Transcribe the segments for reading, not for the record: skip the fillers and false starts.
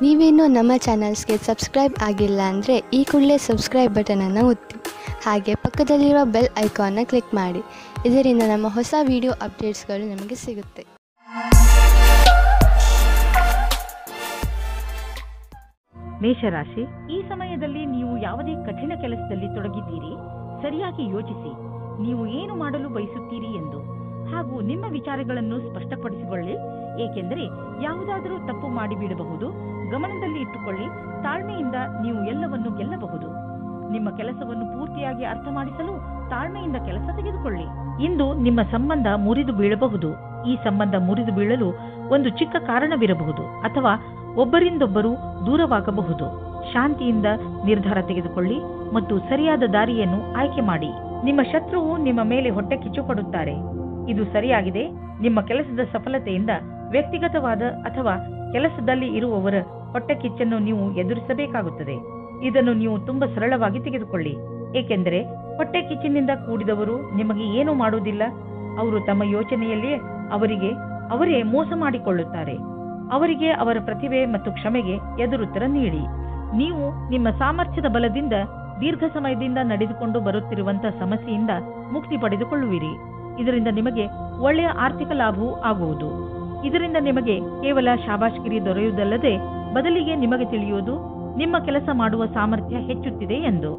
ನೀವೇನೂ ನಮ್ಮ ಚಾನಲ್ಸ್ಗೆ ಸಬ್ಸ್ಕ್ರೈಬ್ ಆಗಿಲ್ಲ ಅಂದರೆ ಈ ಕೂಡಲೇ ಸಬ್ಸ್ಕ್ರೈಬ್ ಬಟನನ್ನು ಒತ್ತಿ ಹಾಗೆ ಪಕ್ಕದಲ್ಲಿರುವ ಬೆಲ್ ಐಕಾನ್ನ ಕ್ಲಿಕ್ ಮಾಡಿ. ಇದರಿಂದ ನಮ್ಮ ಹೊಸ ವಿಡಿಯೋ ಅಪ್ಡೇಟ್ಸ್ಗಳು ನಿಮಗೆ ಸಿಗುತ್ತೆ. ಮೇಷರಾಶಿ, ಈ ಸಮಯದಲ್ಲಿ ನೀವು ಯಾವುದೇ ಕಠಿಣ ಕೆಲಸದಲ್ಲಿ ತೊಡಗಿದ್ದೀರಿ. ಸರಿಯಾಗಿ ಯೋಚಿಸಿ ನೀವು ಏನು ಮಾಡಲು ಬಯಸುತ್ತೀರಿ ಎಂದು, ಹಾಗೂ ನಿಮ್ಮ ವಿಚಾರಗಳನ್ನು ಸ್ಪಷ್ಟಪಡಿಸಿಕೊಳ್ಳಿ. ಏಕೆಂದರೆ ಯಾವುದಾದರೂ ತಪ್ಪು ಮಾಡಿಬಿಡಬಹುದು. ಗಮನದಲ್ಲಿ ಇಟ್ಟುಕೊಳ್ಳಿ, ತಾಳ್ಮೆಯಿಂದ ನೀವು ಎಲ್ಲವನ್ನು ಗೆಲ್ಲಬಹುದು. ನಿಮ್ಮ ಕೆಲಸವನ್ನು ಪೂರ್ತಿಯಾಗಿ ಅರ್ಥ ಮಾಡಿಸಲು ತಾಳ್ಮೆಯಿಂದ ಕೆಲಸ ತೆಗೆದುಕೊಳ್ಳಿ. ಇಂದು ನಿಮ್ಮ ಸಂಬಂಧ ಮುರಿದು ಬೀಳಬಹುದು. ಈ ಸಂಬಂಧ ಮುರಿದು ಬೀಳಲು ಒಂದು ಚಿಕ್ಕ ಕಾರಣವಿರಬಹುದು ಅಥವಾ ಒಬ್ಬರಿಂದೊಬ್ಬರು ದೂರವಾಗಬಹುದು. ಶಾಂತಿಯಿಂದ ನಿರ್ಧಾರ ತೆಗೆದುಕೊಳ್ಳಿ ಮತ್ತು ಸರಿಯಾದ ದಾರಿಯನ್ನು ಆಯ್ಕೆ ಮಾಡಿ. ನಿಮ್ಮ ಶತ್ರುವು ನಿಮ್ಮ ಮೇಲೆ ಹೊಟ್ಟೆ ಕಿಚ್ಚು ಪಡುತ್ತಾರೆ. ಇದು ಸರಿಯಾಗಿದೆ. ನಿಮ್ಮ ಕೆಲಸದ ಸಫಲತೆಯಿಂದ ವ್ಯಕ್ತಿಗತವಾದ ಅಥವಾ ಕೆಲಸದಲ್ಲಿ ಇರುವವರ ಹೊಟ್ಟೆ ಕಿಚ್ಚನ್ನು ನೀವು ಎದುರಿಸಬೇಕಾಗುತ್ತದೆ. ಇದನ್ನು ನೀವು ತುಂಬಾ ಸರಳವಾಗಿ ತೆಗೆದುಕೊಳ್ಳಿ. ಏಕೆಂದರೆ ಹೊಟ್ಟೆ ಕಿಚ್ಚಿನಿಂದ ಕೂಡಿದವರು ನಿಮಗೆ ಏನು ಮಾಡುವುದಿಲ್ಲ. ಅವರು ತಮ್ಮ ಯೋಚನೆಯಲ್ಲಿಯೇ ಅವರೇ ಮೋಸ ಮಾಡಿಕೊಳ್ಳುತ್ತಾರೆ. ಅವರಿಗೆ ಅವರ ಪ್ರತಿಭೆ ಮತ್ತು ಕ್ಷಮೆಗೆ ಎದುರುತ್ತರ ನೀಡಿ. ನೀವು ನಿಮ್ಮ ಸಾಮರ್ಥ್ಯದ ಬಲದಿಂದ ದೀರ್ಘ ಸಮಯದಿಂದ ನಡೆದುಕೊಂಡು ಬರುತ್ತಿರುವಂತಹ ಸಮಸ್ಯೆಯಿಂದ ಮುಕ್ತಿ ಪಡೆದುಕೊಳ್ಳುವಿರಿ. ಇದರಿಂದ ನಿಮಗೆ ಒಳ್ಳೆಯ ಆರ್ಥಿಕ ಲಾಭವೂ ಆಗುವುದು. ಇದರಿಂದ ನಿಮಗೆ ಕೇವಲ ಶಾಬಾಷ್ಗಿರಿ ದೊರೆಯುವುದಲ್ಲದೆ ಬದಲಿಗೆ ನಿಮಗೆ ತಿಳಿಯುವುದು ನಿಮ್ಮ ಕೆಲಸ ಮಾಡುವ ಸಾಮರ್ಥ್ಯ ಹೆಚ್ಚುತ್ತಿದೆ ಎಂದು.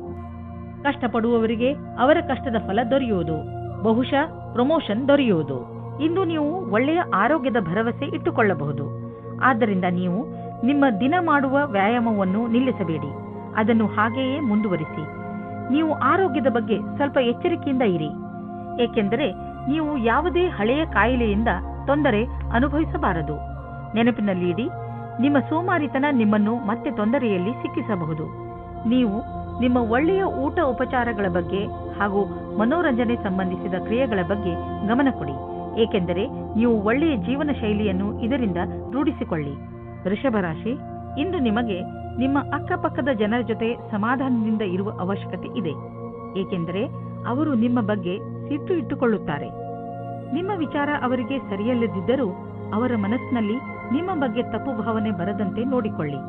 ಕಷ್ಟಪಡುವವರಿಗೆ ಅವರ ಕಷ್ಟದ ಫಲ ದೊರೆಯುವುದು. ಬಹುಶಃ ಪ್ರಮೋಷನ್ ದೊರೆಯುವುದು. ಇಂದು ನೀವು ಒಳ್ಳೆಯ ಆರೋಗ್ಯದ ಭರವಸೆ ಇಟ್ಟುಕೊಳ್ಳಬಹುದು. ಆದ್ದರಿಂದ ನೀವು ನಿಮ್ಮ ದಿನ ಮಾಡುವ ವ್ಯಾಯಾಮವನ್ನು ನಿಲ್ಲಿಸಬೇಡಿ. ಅದನ್ನು ಹಾಗೆಯೇ ಮುಂದುವರಿಸಿ. ನೀವು ಆರೋಗ್ಯದ ಬಗ್ಗೆ ಸ್ವಲ್ಪ ಎಚ್ಚರಿಕೆಯಿಂದ ಇರಿ. ಏಕೆಂದರೆ ನೀವು ಯಾವುದೇ ಹಳೆಯ ಕಾಯಿಲೆಯಿಂದ ತೊಂದರೆ ಅನುಭವಿಸಬಾರದು. ನೆನಪಿನಲ್ಲಿಡಿ, ನಿಮ್ಮ ಸೋಮಾರಿತನ ನಿಮ್ಮನ್ನು ಮತ್ತೆ ತೊಂದರೆಯಲ್ಲಿ ಸಿಕ್ಕಿಸಬಹುದು. ನೀವು ನಿಮ್ಮ ಒಳ್ಳೆಯ ಊಟ ಉಪಚಾರಗಳ ಬಗ್ಗೆ ಹಾಗೂ ಮನೋರಂಜನೆ ಸಂಬಂಧಿಸಿದ ಕ್ರಿಯೆಗಳ ಬಗ್ಗೆ ಗಮನ ಕೊಡಿ. ಏಕೆಂದರೆ ನೀವು ಒಳ್ಳೆಯ ಜೀವನ ಶೈಲಿಯನ್ನು ಇದರಿಂದ ರೂಢಿಸಿಕೊಳ್ಳಿ. ವೃಷಭ ರಾಶಿ, ಇಂದು ನಿಮಗೆ ನಿಮ್ಮ ಅಕ್ಕಪಕ್ಕದ ಜನರ ಜೊತೆ ಸಮಾಧಾನದಿಂದ ಇರುವ ಅವಶ್ಯಕತೆ ಇದೆ. ಏಕೆಂದರೆ ಅವರು ನಿಮ್ಮ ಬಗ್ಗೆ ಸಿಟ್ಟು ಇಟ್ಟುಕೊಳ್ಳುತ್ತಾರೆ. ನಿಮ್ಮ ವಿಚಾರ ಅವರಿಗೆ ಸರಿಯಲ್ಲದಿದ್ದರೂ ಅವರ ಮನಸ್ಸಿನಲ್ಲಿ ನಿಮ್ಮ ಬಗ್ಗೆ ತಪ್ಪು ಭಾವನೆ ಬರದಂತೆ ನೋಡಿಕೊಳ್ಳಿ.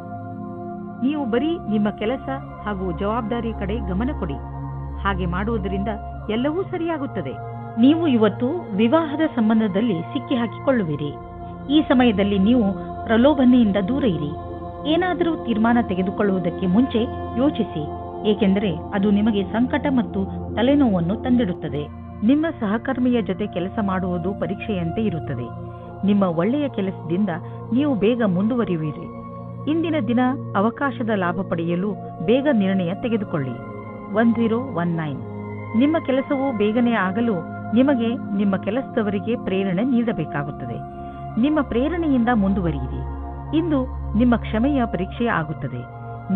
ನೀವು ಬರೀ ನಿಮ್ಮ ಕೆಲಸ ಹಾಗೂ ಜವಾಬ್ದಾರಿ ಕಡೆ ಗಮನ ಕೊಡಿ. ಹಾಗೆ ಮಾಡುವುದರಿಂದ ಎಲ್ಲವೂ ಸರಿಯಾಗುತ್ತದೆ. ನೀವು ಇವತ್ತು ವಿವಾಹದ ಸಂಬಂಧದಲ್ಲಿ ಸಿಕ್ಕಿ ಹಾಕಿಕೊಳ್ಳುವಿರಿ. ಈ ಸಮಯದಲ್ಲಿ ನೀವು ಪ್ರಲೋಭನೆಯಿಂದ ದೂರ ಇರಿ. ಏನಾದರೂ ತೀರ್ಮಾನ ತೆಗೆದುಕೊಳ್ಳುವುದಕ್ಕೆ ಮುಂಚೆ ಯೋಚಿಸಿ. ಏಕೆಂದರೆ ಅದು ನಿಮಗೆ ಸಂಕಟ ಮತ್ತು ತಲೆನೋವನ್ನು ತಂದಿಡುತ್ತದೆ. ನಿಮ್ಮ ಸಹಕರ್ಮಿಯ ಜೊತೆ ಕೆಲಸ ಮಾಡುವುದು ಪರೀಕ್ಷೆಯಂತೆ ಇರುತ್ತದೆ. ನಿಮ್ಮ ಒಳ್ಳೆಯ ಕೆಲಸದಿಂದ ನೀವು ಬೇಗ ಮುಂದುವರಿಯುವಿರಿ. ಇಂದಿನ ದಿನ ಅವಕಾಶದ ಲಾಭ ಪಡೆಯಲು ಬೇಗ ನಿರ್ಣಯ ತೆಗೆದುಕೊಳ್ಳಿ. 1019. ನಿಮ್ಮ ಕೆಲಸವು ಬೇಗನೆ ಆಗಲು ನಿಮಗೆ ನಿಮ್ಮ ಕೆಲಸದವರಿಗೆ ಪ್ರೇರಣೆ ನೀಡಬೇಕಾಗುತ್ತದೆ. ನಿಮ್ಮ ಪ್ರೇರಣೆಯಿಂದ ಮುಂದುವರಿಯಿರಿ. ಇಂದು ನಿಮ್ಮ ಕ್ಷಮೆಯ ಪರೀಕ್ಷೆ ಆಗುತ್ತದೆ.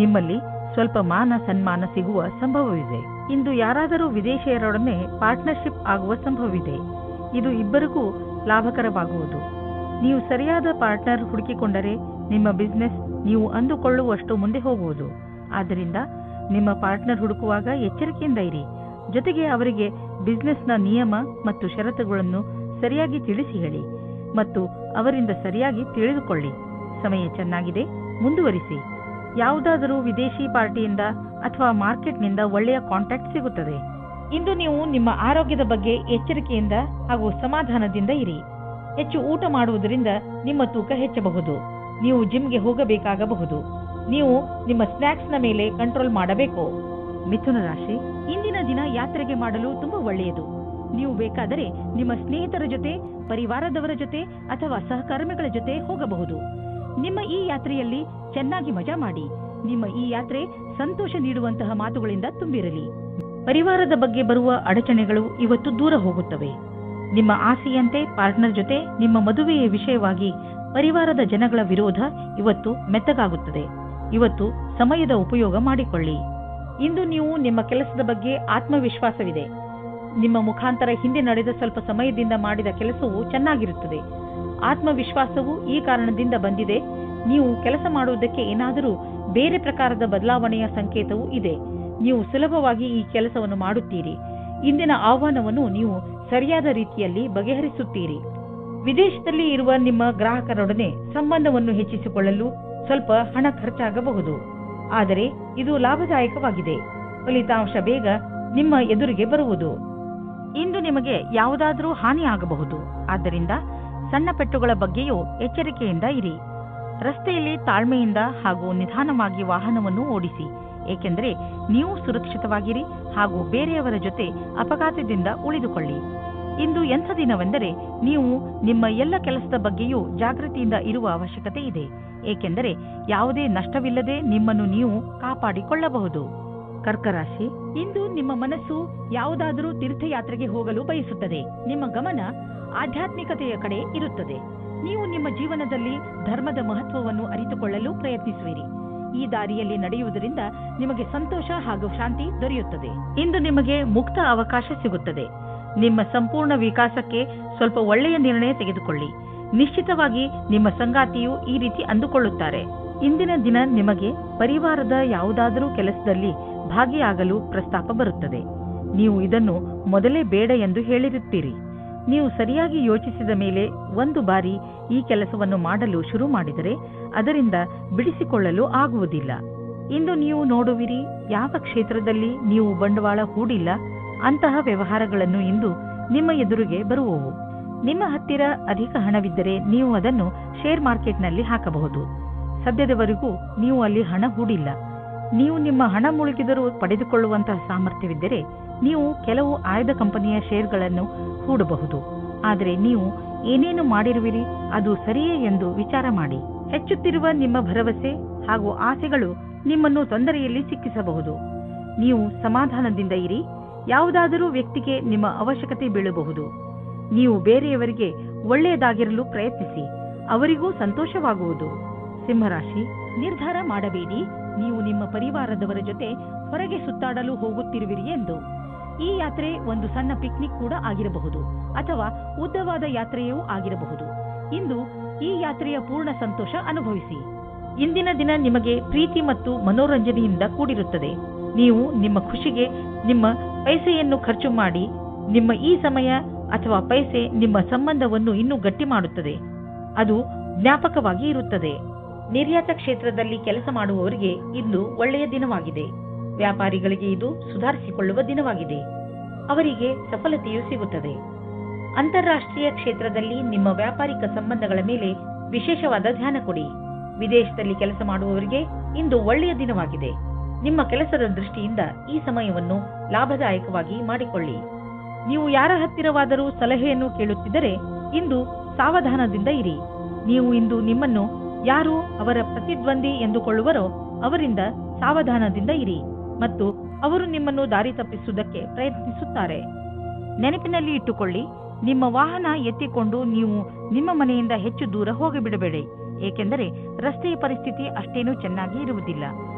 ನಿಮ್ಮಲ್ಲಿ ಸ್ವಲ್ಪ ಮಾನ ಸನ್ಮಾನ ಸಿಗುವ ಸಂಭವವಿದೆ. ಇಂದು ಯಾರಾದರೂ ವಿದೇಶಿಯರೊಡನೆ ಪಾರ್ಟ್ನರ್ಶಿಪ್ ಆಗುವ ಸಂಭವವಿದೆ. ಇದು ಇಬ್ಬರಿಗೂ ಲಾಭಕರವಾಗುವುದು. ನೀವು ಸರಿಯಾದ ಪಾರ್ಟ್ನರ್ ಹುಡುಕಿಕೊಂಡರೆ ನಿಮ್ಮ ಬಿಸಿನೆಸ್ ನೀವು ಅಂದುಕೊಳ್ಳುವಷ್ಟು ಮುಂದೆ ಹೋಗುವುದು. ಆದ್ದರಿಂದ ನಿಮ್ಮ ಪಾರ್ಟ್ನರ್ ಹುಡುಕುವಾಗ ಎಚ್ಚರಿಕೆಯಿಂದ ಇರಿ. ಜೊತೆಗೆ ಅವರಿಗೆ ಬಿಸಿನೆಸ್ನ ನಿಯಮ ಮತ್ತು ಷರತ್ತುಗಳನ್ನು ಸರಿಯಾಗಿ ತಿಳಿಸಿ ಹೇಳಿ ಮತ್ತು ಅವರಿಂದ ಸರಿಯಾಗಿ ತಿಳಿದುಕೊಳ್ಳಿ. ಸಮಯ ಚೆನ್ನಾಗಿದೆ, ಮುಂದುವರಿಸಿ. ಯಾವುದಾದರೂ ವಿದೇಶಿ ಪಾರ್ಟಿಯಿಂದ ಅಥವಾ ಮಾರ್ಕೆಟ್ನಿಂದ ಒಳ್ಳೆಯ ಕಾಂಟ್ಯಾಕ್ಟ್ ಸಿಗುತ್ತದೆ. ಇಂದು ನೀವು ನಿಮ್ಮ ಆರೋಗ್ಯದ ಬಗ್ಗೆ ಎಚ್ಚರಿಕೆಯಿಂದ ಹಾಗೂ ಸಮಾಧಾನದಿಂದ ಇರಿ. ಹೆಚ್ಚು ಊಟ ಮಾಡುವುದರಿಂದ ನಿಮ್ಮ ತೂಕ ಹೆಚ್ಚಬಹುದು. ನೀವು ಜಿಮ್ಗೆ ಹೋಗಬೇಕಾಗಬಹುದು. ನೀವು ನಿಮ್ಮ ಸ್ನ್ಯಾಕ್ಸ್ನ ಮೇಲೆ ಕಂಟ್ರೋಲ್ ಮಾಡಬೇಕು. ಮಿಥುನ ರಾಶಿ, ಇಂದಿನ ದಿನ ಯಾತ್ರೆಗೆ ಮಾಡಲು ತುಂಬಾ ಒಳ್ಳೆಯದು. ನೀವು ಬೇಕಾದರೆ ನಿಮ್ಮ ಸ್ನೇಹಿತರ ಜೊತೆ, ಪರಿವಾರದವರ ಜೊತೆ ಅಥವಾ ಸಹಕರ್ಮಿಗಳ ಜೊತೆ ಹೋಗಬಹುದು. ನಿಮ್ಮ ಈ ಯಾತ್ರೆಯಲ್ಲಿ ಚೆನ್ನಾಗಿ ಮಜಾ ಮಾಡಿ. ನಿಮ್ಮ ಈ ಯಾತ್ರೆ ಸಂತೋಷ ನೀಡುವಂತಹ ಮಾತುಗಳಿಂದ ತುಂಬಿರಲಿ. ಪರಿವಾರದ ಬಗ್ಗೆ ಬರುವ ಅಡಚಣೆಗಳು ಇವತ್ತು ದೂರ ಹೋಗುತ್ತವೆ. ನಿಮ್ಮ ಆಸೆಯಂತೆ ಪಾರ್ಟ್ನರ್ ಜೊತೆ ನಿಮ್ಮ ಮದುವೆಯ ವಿಷಯವಾಗಿ ಪರಿವಾರದ ಜನಗಳ ವಿರೋಧ ಇವತ್ತು ಮೆತ್ತಗಾಗುತ್ತದೆ. ಇವತ್ತು ಸಮಯದ ಉಪಯೋಗ ಮಾಡಿಕೊಳ್ಳಿ. ಇಂದು ನೀವು ನಿಮ್ಮ ಕೆಲಸದ ಬಗ್ಗೆ ಆತ್ಮವಿಶ್ವಾಸವಿದೆ. ನಿಮ್ಮ ಮುಖಾಂತರ ಹಿಂದೆ ನಡೆದ ಸ್ವಲ್ಪ ಸಮಯದಿಂದ ಮಾಡಿದ ಕೆಲಸವು ಚೆನ್ನಾಗಿರುತ್ತದೆ. ಆತ್ಮವಿಶ್ವಾಸವು ಈ ಕಾರಣದಿಂದ ಬಂದಿದೆ. ನೀವು ಕೆಲಸ ಮಾಡುವುದಕ್ಕೆ ಏನಾದರೂ ಬೇರೆ ಪ್ರಕಾರದ ಬದಲಾವಣೆಯ ಸಂಕೇತವೂ ಇದೆ. ನೀವು ಸುಲಭವಾಗಿ ಈ ಕೆಲಸವನ್ನು ಮಾಡುತ್ತೀರಿ. ಇಂದಿನ ಆಹ್ವಾನವನ್ನು ನೀವು ಸರಿಯಾದ ರೀತಿಯಲ್ಲಿ ಬಗೆಹರಿಸುತ್ತೀರಿ. ವಿದೇಶದಲ್ಲಿ ಇರುವ ನಿಮ್ಮ ಗ್ರಾಹಕರೊಡನೆ ಸಂಬಂಧವನ್ನು ಹೆಚ್ಚಿಸಿಕೊಳ್ಳಲು ಸ್ವಲ್ಪ ಹಣ ಖರ್ಚಾಗಬಹುದು, ಆದರೆ ಇದು ಲಾಭದಾಯಕವಾಗಿದೆ. ಫಲಿತಾಂಶ ಬೇಗ ನಿಮ್ಮ ಎದುರಿಗೆ ಬರುವುದು. ಇಂದು ನಿಮಗೆ ಯಾವುದಾದರೂ ಹಾನಿ ಆಗಬಹುದು, ಆದ್ದರಿಂದ ಸಣ್ಣ ಪೆಟ್ಟುಗಳ ಬಗ್ಗೆಯೂ ಎಚ್ಚರಿಕೆಯಿಂದ ಇರಿ. ರಸ್ತೆಯಲ್ಲಿ ತಾಳ್ಮೆಯಿಂದ ಹಾಗೂ ನಿಧಾನವಾಗಿ ವಾಹನವನ್ನು ಓಡಿಸಿ, ಏಕೆಂದರೆ ನೀವು ಸುರಕ್ಷಿತವಾಗಿರಿ ಹಾಗೂ ಬೇರೆಯವರ ಜೊತೆ ಅಪಘಾತದಿಂದ ಉಳಿದುಕೊಳ್ಳಿ. ಇಂದು ಎಂಥ ದಿನವೆಂದರೆ ನೀವು ನಿಮ್ಮ ಎಲ್ಲ ಕೆಲಸದ ಬಗ್ಗೆಯೂ ಜಾಗೃತಿಯಿಂದ ಇರುವ ಅವಶ್ಯಕತೆ ಇದೆ, ಏಕೆಂದರೆ ಯಾವುದೇ ನಷ್ಟವಿಲ್ಲದೆ ನಿಮ್ಮನ್ನು ನೀವು ಕಾಪಾಡಿಕೊಳ್ಳಬಹುದು. ಕರ್ಕರಾಶಿ, ಇಂದು ನಿಮ್ಮ ಮನಸ್ಸು ಯಾವುದಾದರೂ ತೀರ್ಥಯಾತ್ರೆಗೆ ಹೋಗಲು ಬಯಸುತ್ತದೆ. ನಿಮ್ಮ ಗಮನ ಆಧ್ಯಾತ್ಮಿಕತೆಯ ಕಡೆ ಇರುತ್ತದೆ. ನೀವು ನಿಮ್ಮ ಜೀವನದಲ್ಲಿ ಧರ್ಮದ ಮಹತ್ವವನ್ನು ಅರಿತುಕೊಳ್ಳಲು ಪ್ರಯತ್ನಿಸುವಿರಿ. ಈ ದಾರಿಯಲ್ಲಿ ನಡೆಯುವುದರಿಂದ ನಿಮಗೆ ಸಂತೋಷ ಹಾಗೂ ಶಾಂತಿ ದೊರೆಯುತ್ತದೆ. ಇಂದು ನಿಮಗೆ ಮುಕ್ತ ಅವಕಾಶ ಸಿಗುತ್ತದೆ. ನಿಮ್ಮ ಸಂಪೂರ್ಣ ವಿಕಾಸಕ್ಕೆ ಸ್ವಲ್ಪ ಒಳ್ಳೆಯ ನಿರ್ಣಯ ತೆಗೆದುಕೊಳ್ಳಿ. ನಿಶ್ಚಿತವಾಗಿ ನಿಮ್ಮ ಸಂಗಾತಿಯು ಈ ರೀತಿ ಅಂದುಕೊಳ್ಳುತ್ತಾರೆ. ಇಂದಿನ ದಿನ ನಿಮಗೆ ಪರಿವಾರದ ಯಾವುದಾದರೂ ಕೆಲಸದಲ್ಲಿ ಭಾಗಿಯಾಗಲು ಪ್ರಸ್ತಾಪ ಬರುತ್ತದೆ. ನೀವು ಇದನ್ನು ಮೊದಲೇ ಬೇಡ ಎಂದು ಹೇಳಿರುತ್ತೀರಿ. ನೀವು ಸರಿಯಾಗಿ ಯೋಚಿಸಿದ ಮೇಲೆ ಒಂದು ಬಾರಿ ಈ ಕೆಲಸವನ್ನು ಮಾಡಲು ಶುರು ಮಾಡಿದರೆ ಅದರಿಂದ ಬಿಡಿಸಿಕೊಳ್ಳಲು ಆಗುವುದಿಲ್ಲ. ಇಂದು ನೀವು ನೋಡುವಿರಿ, ಯಾವ ಕ್ಷೇತ್ರದಲ್ಲಿ ನೀವು ಬಂಡವಾಳ ಹೂಡಿಲ್ಲ ಅಂತಹ ವ್ಯವಹಾರಗಳನ್ನು ಇಂದು ನಿಮ್ಮ ಎದುರಿಗೆ ಬರುವವು. ನಿಮ್ಮ ಹತ್ತಿರ ಅಧಿಕ ಹಣವಿದ್ದರೆ ನೀವು ಅದನ್ನು ಶೇರ್ ಮಾರ್ಕೆಟ್ನಲ್ಲಿ ಹಾಕಬಹುದು. ಸದ್ಯದವರೆಗೂ ನೀವು ಅಲ್ಲಿ ಹಣ ಹೂಡಿಲ್ಲ. ನೀವು ನಿಮ್ಮ ಹಣ ಮುಳುಗಿದರೂ ಪಡೆದುಕೊಳ್ಳುವಂತಹ ಸಾಮರ್ಥ್ಯವಿದ್ದರೆ ನೀವು ಕೆಲವು ಆಯ್ದ ಕಂಪನಿಯ ಶೇರ್ಗಳನ್ನು ಹೂಡಬಹುದು. ಆದರೆ ನೀವು ಏನೇನು ಮಾಡಿರುವಿರಿ ಅದು ಸರಿಯೇ ಎಂದು ವಿಚಾರ ಮಾಡಿ. ಹೆಚ್ಚುತ್ತಿರುವ ನಿಮ್ಮ ಭರವಸೆ ಹಾಗೂ ಆಸೆಗಳು ನಿಮ್ಮನ್ನು ತೊಂದರೆಯಲ್ಲಿ ಸಿಕ್ಕಿಸಬಹುದು. ನೀವು ಸಮಾಧಾನದಿಂದ ಇರಿ. ಯಾವುದಾದರೂ ವ್ಯಕ್ತಿಗೆ ನಿಮ್ಮ ಅವಶ್ಯಕತೆ ಬೀಳಬಹುದು. ನೀವು ಬೇರೆಯವರಿಗೆ ಒಳ್ಳೆಯದಾಗಿರಲು ಪ್ರಯತ್ನಿಸಿ, ಅವರಿಗೂ ಸಂತೋಷವಾಗುವುದು. ಸಿಂಹರಾಶಿ, ನಿರ್ಧಾರ ಮಾಡಬೇಡಿ. ನೀವು ನಿಮ್ಮ ಪರಿವಾರದವರ ಜೊತೆ ಹೊರಗೆ ಸುತ್ತಾಡಲು ಹೋಗುತ್ತಿರುವಿರಿ ಎಂದು. ಈ ಯಾತ್ರೆ ಒಂದು ಸಣ್ಣ ಪಿಕ್ನಿಕ್ ಕೂಡ ಆಗಿರಬಹುದು ಅಥವಾ ಉದ್ದವಾದ ಯಾತ್ರೆಯೂ ಆಗಿರಬಹುದು. ಇಂದು ಈ ಯಾತ್ರೆಯ ಪೂರ್ಣ ಸಂತೋಷ ಅನುಭವಿಸಿ. ಇಂದಿನ ದಿನ ನಿಮಗೆ ಪ್ರೀತಿ ಮತ್ತು ಮನೋರಂಜನೆಯಿಂದ ಕೂಡಿರುತ್ತದೆ. ನೀವು ನಿಮ್ಮ ಖುಷಿಗೆ ನಿಮ್ಮ ಪೈಸೆಯನ್ನು ಖರ್ಚು ಮಾಡಿ. ನಿಮ್ಮ ಈ ಸಮಯ ಅಥವಾ ಪೈಸೆ ನಿಮ್ಮ ಸಂಬಂಧವನ್ನು ಇನ್ನೂ ಗಟ್ಟಿ ಮಾಡುತ್ತದೆ. ಅದು ಜ್ಞಾಪಕವಾಗಿ ಇರುತ್ತದೆ. ನಿರ್ಯಾತ ಕ್ಷೇತ್ರದಲ್ಲಿ ಕೆಲಸ ಮಾಡುವವರಿಗೆ ಇಂದು ಒಳ್ಳೆಯ ದಿನವಾಗಿದೆ. ವ್ಯಾಪಾರಿಗಳಿಗೆ ಇದು ಸುಧಾರಿಸಿಕೊಳ್ಳುವ ದಿನವಾಗಿದೆ. ಅವರಿಗೆ ಸಫಲತೆಯೂ ಸಿಗುತ್ತದೆ. ಅಂತಾರಾಷ್ಟ್ರೀಯ ಕ್ಷೇತ್ರದಲ್ಲಿ ನಿಮ್ಮ ವ್ಯಾಪಾರಿಕ ಸಂಬಂಧಗಳ ಮೇಲೆ ವಿಶೇಷವಾದ ಧ್ಯಾನ ಕೊಡಿ. ವಿದೇಶದಲ್ಲಿ ಕೆಲಸ ಮಾಡುವವರಿಗೆ ಇಂದು ಒಳ್ಳೆಯ ದಿನವಾಗಿದೆ. ನಿಮ್ಮ ಕೆಲಸದ ದೃಷ್ಟಿಯಿಂದ ಈ ಸಮಯವನ್ನು ಲಾಭದಾಯಕವಾಗಿ ಮಾಡಿಕೊಳ್ಳಿ. ನೀವು ಯಾರ ಹತ್ತಿರವಾದರೂ ಸಲಹೆಯನ್ನು ಕೇಳುತ್ತಿದ್ದರೆ ಇಂದು ಸಾವಧಾನದಿಂದ ಇರಿ. ನೀವು ಇಂದು ನಿಮ್ಮನ್ನು ಯಾರು ಅವರ ಪ್ರತಿದ್ವಂದಿ ಎಂದುಕೊಳ್ಳುವರೋ ಅವರಿಂದ ಸಾವಧಾನದಿಂದ ಇರಿ ಮತ್ತು ಅವರು ನಿಮ್ಮನ್ನು ದಾರಿ ತಪ್ಪಿಸುವುದಕ್ಕೆ ಪ್ರಯತ್ನಿಸುತ್ತಾರೆ. ನೆನಪಿನಲ್ಲಿ ಇಟ್ಟುಕೊಳ್ಳಿ, ನಿಮ್ಮ ವಾಹನ ಎತ್ತಿಕೊಂಡು ನೀವು ನಿಮ್ಮ ಮನೆಯಿಂದ ಹೆಚ್ಚು ದೂರ ಹೋಗಿಬಿಡಬೇಡಿ, ಏಕೆಂದರೆ ರಸ್ತೆಯ ಪರಿಸ್ಥಿತಿ ಅಷ್ಟೇನೂ ಚೆನ್ನಾಗಿ ಇರುವುದಿಲ್ಲ.